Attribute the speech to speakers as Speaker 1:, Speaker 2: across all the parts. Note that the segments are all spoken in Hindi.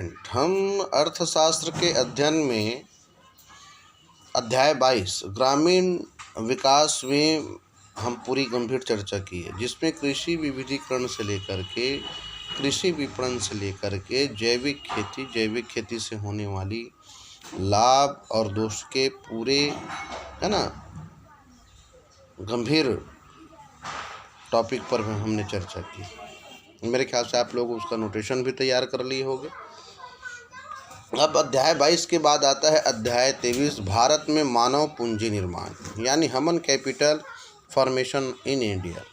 Speaker 1: स्टूडेंट, हम अर्थशास्त्र के अध्ययन में अध्याय 22 ग्रामीण विकास में हम पूरी गंभीर चर्चा की है, जिसमें कृषि विविधीकरण से लेकर के कृषि विपणन से लेकर के जैविक खेती से होने वाली लाभ और दोष के पूरे है ना गंभीर टॉपिक पर हमने चर्चा की। मेरे ख्याल से आप लोग उसका नोटेशन भी तैयार कर लिए होंगे। अब अध्याय 22 के बाद आता है अध्याय 23 भारत में मानव पूंजी निर्माण यानी human capital formation in India.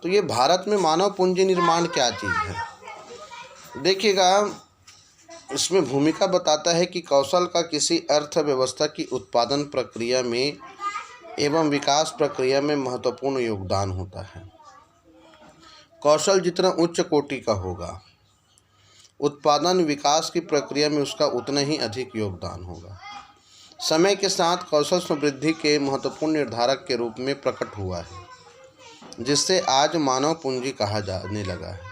Speaker 1: तो ये भारत में मानव पूंजी निर्माण क्या चीज़ है, देखिएगा। इसमें भूमिका बताता है कि कौशल का किसी अर्थव्यवस्था की उत्पादन प्रक्रिया में एवं विकास प्रक्रिया में महत्वपूर्ण योगदान होता है। कौशल जितना उच्च कोटि का होगा, उत्पादन विकास की प्रक्रिया में उसका उतना ही अधिक योगदान होगा। समय के साथ कौशल समृद्धि के महत्वपूर्ण निर्धारक के रूप में प्रकट हुआ है, जिससे आज मानव पूंजी कहा जाने लगा है।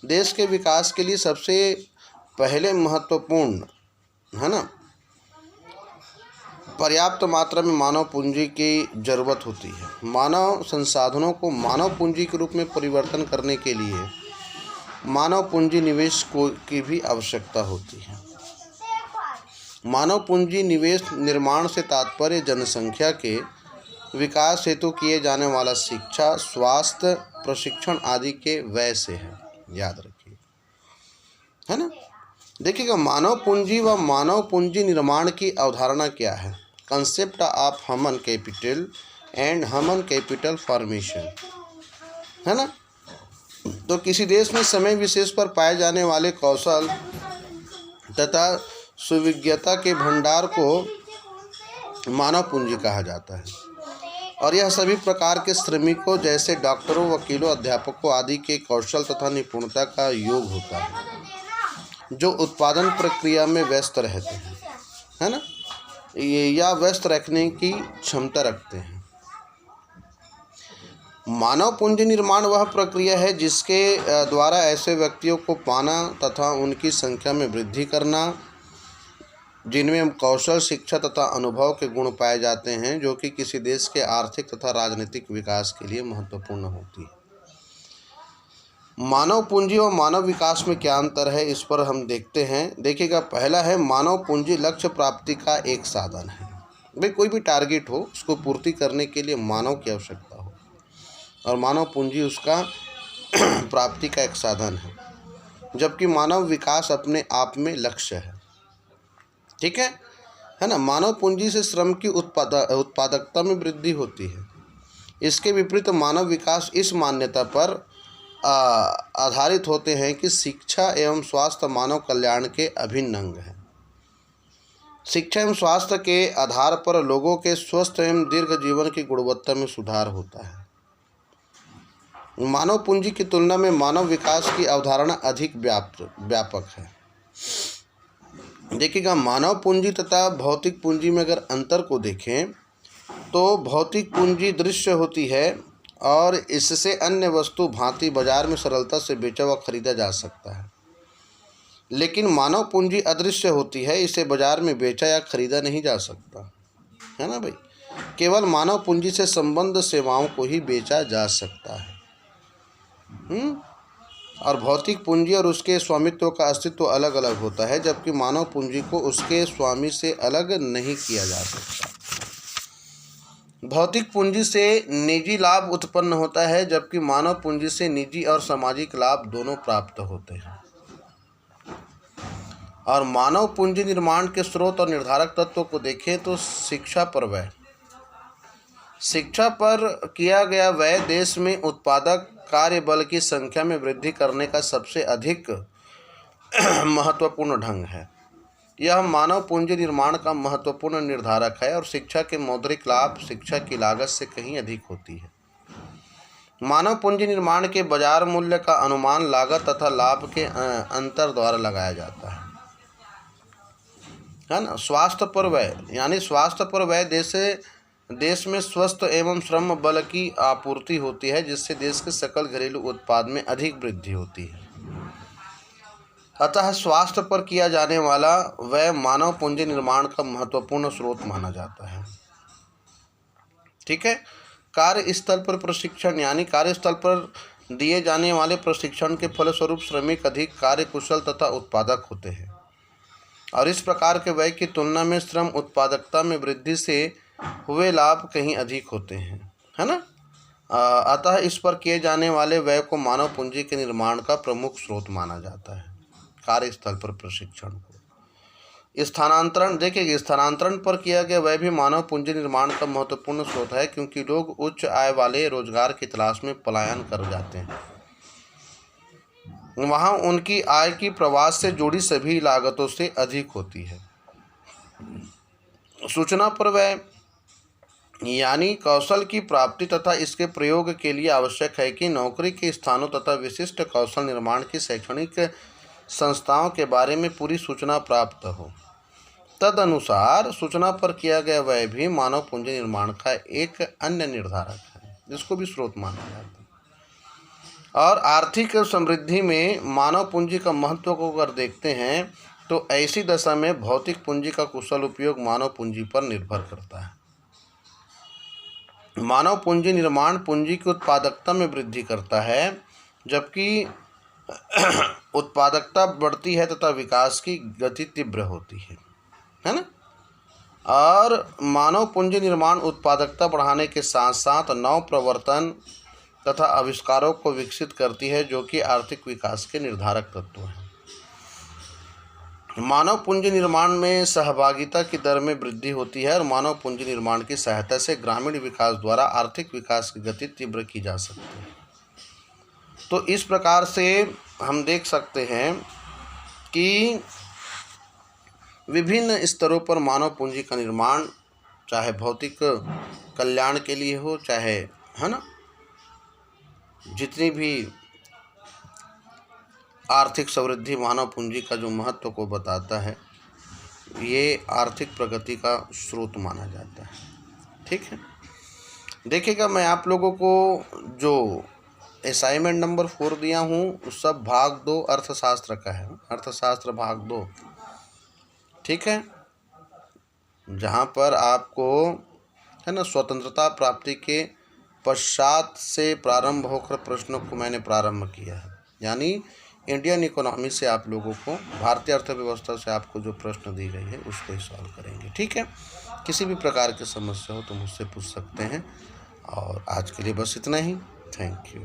Speaker 1: देश के विकास के लिए सबसे पहले महत्वपूर्ण है ना पर्याप्त मात्रा में मानव पूंजी की जरूरत होती है। मानव संसाधनों को मानव पूंजी के रूप में परिवर्तन करने के लिए मानव पूंजी निवेश की भी आवश्यकता होती है। मानव पूंजी निवेश निर्माण से तात्पर्य जनसंख्या के विकास हेतु किए जाने वाला शिक्षा, स्वास्थ्य, प्रशिक्षण आदि के व्यय से है। याद रखिए, है ना। देखिएगा, मानव पूंजी व मानव पूंजी निर्माण की अवधारणा क्या है। Concept of human capital and human capital formation, है ना। तो किसी देश में समय विशेष पर पाए जाने वाले कौशल तथा सुविज्ञता के भंडार को मानव पूंजी कहा जाता है, और यह सभी प्रकार के श्रमिकों जैसे डॉक्टरों, वकीलों, अध्यापकों आदि के कौशल तथा निपुणता का योग होता है, जो उत्पादन प्रक्रिया में व्यस्त रहते हैं, है ना, या व्यस्त रखने की क्षमता रखते हैं। मानव पूंजी निर्माण वह प्रक्रिया है जिसके द्वारा ऐसे व्यक्तियों को पाना तथा उनकी संख्या में वृद्धि करना जिनमें कौशल, शिक्षा तथा अनुभव के गुण पाए जाते हैं, जो कि किसी देश के आर्थिक तथा राजनीतिक विकास के लिए महत्वपूर्ण होती है। मानव पूंजी और मानव विकास में क्या अंतर है, इस पर हम देखते हैं। देखिएगा, पहला है मानव पूंजी लक्ष्य प्राप्ति का एक साधन है। भाई कोई भी टारगेट हो, उसको पूर्ति करने के लिए मानव की आवश्यकता हो, और मानव पूंजी उसका प्राप्ति का एक साधन है, जबकि मानव विकास अपने आप में लक्ष्य है। ठीक है ना। मानव पूंजी से श्रम की उत्पादकता में वृद्धि होती है। इसके विपरीत मानव विकास इस मान्यता पर आधारित होते हैं कि शिक्षा एवं स्वास्थ्य मानव कल्याण के अभिन्न अंग हैं। शिक्षा एवं स्वास्थ्य के आधार पर लोगों के स्वस्थ एवं दीर्घ जीवन की गुणवत्ता में सुधार होता है। मानव पूंजी की तुलना में मानव विकास की अवधारणा अधिक व्यापक है। देखिएगा, मानव पूंजी तथा भौतिक पूंजी में अगर अंतर को देखें तो भौतिक पूंजी दृश्य होती है और इससे अन्य वस्तु भांति बाजार में सरलता से बेचा व खरीदा जा सकता है, लेकिन मानव पूंजी अदृश्य होती है, इसे बाजार में बेचा या खरीदा नहीं जा सकता, है ना भाई। केवल मानव पूंजी से संबंध सेवाओं को ही बेचा जा सकता है। और भौतिक पूंजी और उसके स्वामित्व का अस्तित्व अलग अलग होता है, जबकि मानव पूंजी को उसके स्वामी से अलग नहीं किया जा सकता। भौतिक पूंजी से निजी लाभ उत्पन्न होता है, जबकि मानव पूंजी से निजी और सामाजिक लाभ दोनों प्राप्त होते हैं। और मानव पूंजी निर्माण के स्रोत और निर्धारक तत्व को देखें तो शिक्षा पर व्यय। शिक्षा पर किया गया व्यय देश में उत्पादक कार्य बल की संख्या में वृद्धि करने का सबसे अधिक महत्वपूर्ण ढंग है। यह मानव पूंजी निर्माण का महत्वपूर्ण निर्धारक है, और शिक्षा के मौद्रिक लाभ शिक्षा की लागत से कहीं अधिक होती है। मानव पूंजी निर्माण के बाजार मूल्य का अनुमान लागत तथा लाभ के अंतर द्वारा लगाया जाता है ना। स्वास्थ्य पर व्यय यानी स्वास्थ्य पर व्यय देश में स्वस्थ एवं श्रम बल की आपूर्ति होती है, जिससे देश के सकल घरेलू उत्पाद में अधिक वृद्धि होती है। अतः स्वास्थ्य पर किया जाने वाला व्यय मानव पूंजी निर्माण का महत्वपूर्ण स्रोत माना जाता है। ठीक है। कार्यस्थल पर प्रशिक्षण, यानी कार्यस्थल पर दिए जाने वाले प्रशिक्षण के फलस्वरूप श्रमिक अधिक कार्यकुशल तथा उत्पादक होते हैं और इस प्रकार के व्यय की तुलना में श्रम उत्पादकता में वृद्धि से हुए लाभ कहीं अधिक होते हैं, है ना। अतः इस पर किए जाने वाले व्यय को मानव पूंजी के निर्माण का प्रमुख स्रोत माना जाता है। कार्यस्थल पर प्रशिक्षण को स्थानांतरण, देखिए स्थानांतरण पर किया गया व्यय भी मानव पूंजी निर्माण का महत्वपूर्ण स्रोत है, क्योंकि लोग उच्च आय वाले रोजगार की तलाश में पलायन कर जाते हैं। वहां उनकी आय की प्रवास से जुड़ी सभी लागतों से अधिक होती है। सूचना पर व्यय यानी कौशल की प्राप्ति तथा इसके प्रयोग के लिए आवश्यक है कि नौकरी के स्थानों तथा विशिष्ट कौशल निर्माण की शैक्षणिक संस्थाओं के बारे में पूरी सूचना प्राप्त हो। तदनुसार सूचना पर किया गया व्यय भी मानव पूंजी निर्माण का एक अन्य निर्धारक है, जिसको भी स्रोत माना जाता है। और आर्थिक समृद्धि में मानव पूंजी का महत्व को अगर देखते हैं तो ऐसी दशा में भौतिक पूंजी का कुशल उपयोग मानव पूंजी पर निर्भर करता है। मानव पूंजी निर्माण पूंजी की उत्पादकता में वृद्धि करता है, जबकि उत्पादकता बढ़ती है तथा विकास की गति तीव्र होती है ना। और मानव पूंजी निर्माण उत्पादकता बढ़ाने के साथ साथ नव प्रवर्तन तथा आविष्कारों को विकसित करती है, जो कि आर्थिक विकास के निर्धारक तत्व हैं। मानव पूंजी निर्माण में सहभागिता की दर में वृद्धि होती है और मानव पूंजी निर्माण की सहायता से ग्रामीण विकास द्वारा आर्थिक विकास की गति तीव्र की जा सकती है। तो इस प्रकार से हम देख सकते हैं कि विभिन्न स्तरों पर मानव पूंजी का निर्माण, चाहे भौतिक कल्याण के लिए हो, चाहे, है ना, जितनी भी आर्थिक समृद्धि मानव पूंजी का जो महत्व को बताता है, ये आर्थिक प्रगति का स्रोत माना जाता है। ठीक है। देखिएगा, मैं आप लोगों को जो असाइनमेंट नंबर 4 दिया हूँ उस सब भाग 2 अर्थशास्त्र का है, अर्थशास्त्र भाग 2। ठीक है। जहाँ पर आपको, है ना, स्वतंत्रता प्राप्ति के पश्चात से प्रारंभ होकर प्रश्नों को मैंने प्रारंभ किया है, यानी इंडियन इकोनॉमी से आप लोगों को, भारतीय अर्थव्यवस्था से आपको जो प्रश्न दी गई है उसको ही सॉल्व करेंगे। ठीक है। किसी भी प्रकार की समस्या हो तो मुझसे पूछ सकते हैं। और आज के लिए बस इतना ही। Thank you.